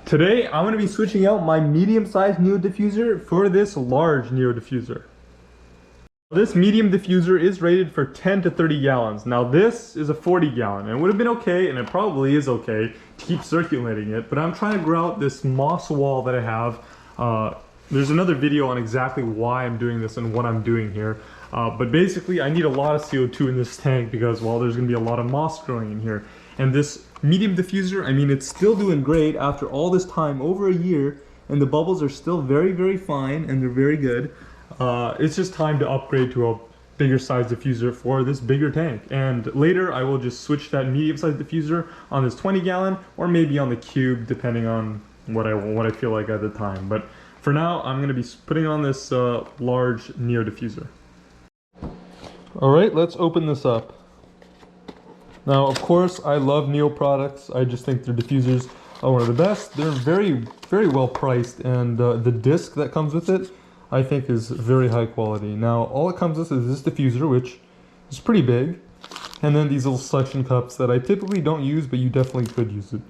Today, I'm going to be switching out my medium-sized Neo diffuser for this large Neo diffuser. This medium diffuser is rated for 10 to 30 gallons. Now this is a 40 gallon, and it would have been okay, and it probably is okay to keep circulating it, but I'm trying to grow out this moss wall that I have. There's another video on exactly why I'm doing this and what I'm doing here. But basically, I need a lot of CO2 in this tank because, well, there's going to be a lot of moss growing in here. And this medium diffuser, I mean, it's still doing great after all this time, over a year, and the bubbles are still very, very fine, and they're very good. It's just time to upgrade to a bigger size diffuser for this bigger tank. And later, I will just switch that medium size diffuser on this 20 gallon, or maybe on the cube, depending on what I feel like at the time. But for now, I'm going to be putting on this large Neo diffuser. Alright, let's open this up. Now, of course, I love Neo products. I just think their diffusers are one of the best. They're very, very well priced, and the disc that comes with it, I think, is very high quality. Now, all it comes with is this diffuser, which is pretty big, and then these little suction cups that I typically don't use, but you definitely could use it.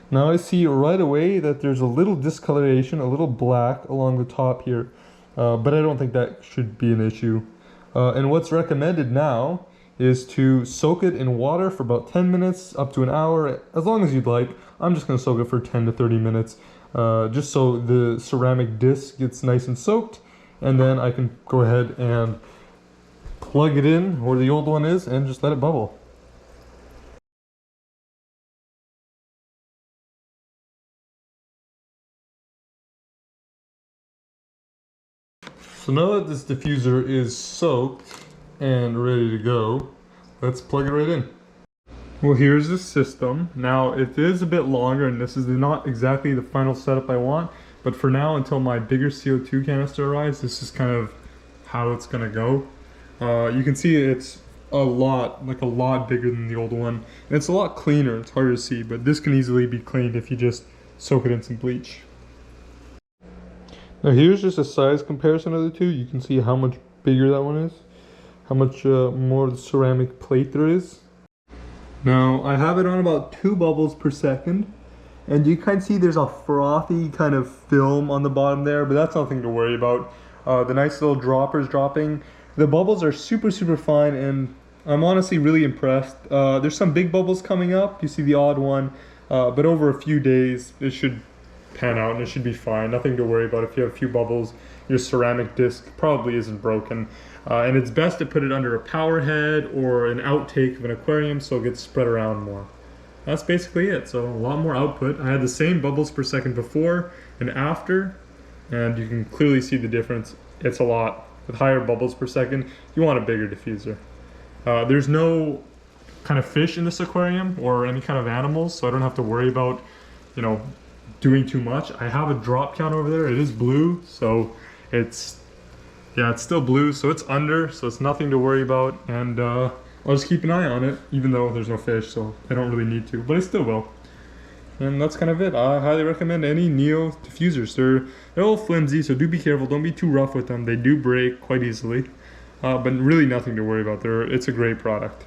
Now, I see right away that there's a little discoloration, a little black along the top here, but I don't think that should be an issue. And what's recommended now is to soak it in water for about 10 minutes up to an hour, as long as you'd like. I'm just going to soak it for 10 to 30 minutes, just so the ceramic disc gets nice and soaked, and then I can go ahead and plug it in where the old one is and just let it bubble. So now that this diffuser is soaked and ready to go, let's plug it right in. Well, here's the system. Now, it is a bit longer, and this is not exactly the final setup I want, but for now, until my bigger CO2 canister arrives, this is kind of how it's gonna go. You can see it's a lot bigger than the old one, and it's a lot cleaner. It's harder to see, but this can easily be cleaned if you just soak it in some bleach. Now, here's just a size comparison of the two. You can see how much bigger that one is, how much more of the ceramic plate there is. Now, I have it on about 2 bubbles per second, and you can see there's a frothy kind of film on the bottom there, but that's nothing to worry about. The nice little droppers dropping. The bubbles are super, super fine, and I'm honestly really impressed. There's some big bubbles coming up. You see the odd one, but over a few days, it should pan out and it should be fine. Nothing to worry about. If you have a few bubbles, your ceramic disc probably isn't broken. And it's best to put it under a power head or an outtake of an aquarium so it gets spread around more. That's basically it. So a lot more output. I had the same bubbles per second before and after, and you can clearly see the difference. It's a lot. With higher bubbles per second, you want a bigger diffuser. There's no kind of fish in this aquarium or any kind of animals, so I don't have to worry about, you know, doing too much. I have a drop count over there. It is blue, so it's still blue, so it's under, so it's nothing to worry about, and I'll just keep an eye on it, even though there's no fish, so I don't really need to, but I still will. And that's kind of it. I highly recommend any Neo diffusers. They're all flimsy, so do be careful. Don't be too rough with them. They do break quite easily, but really nothing to worry about. It's a great product.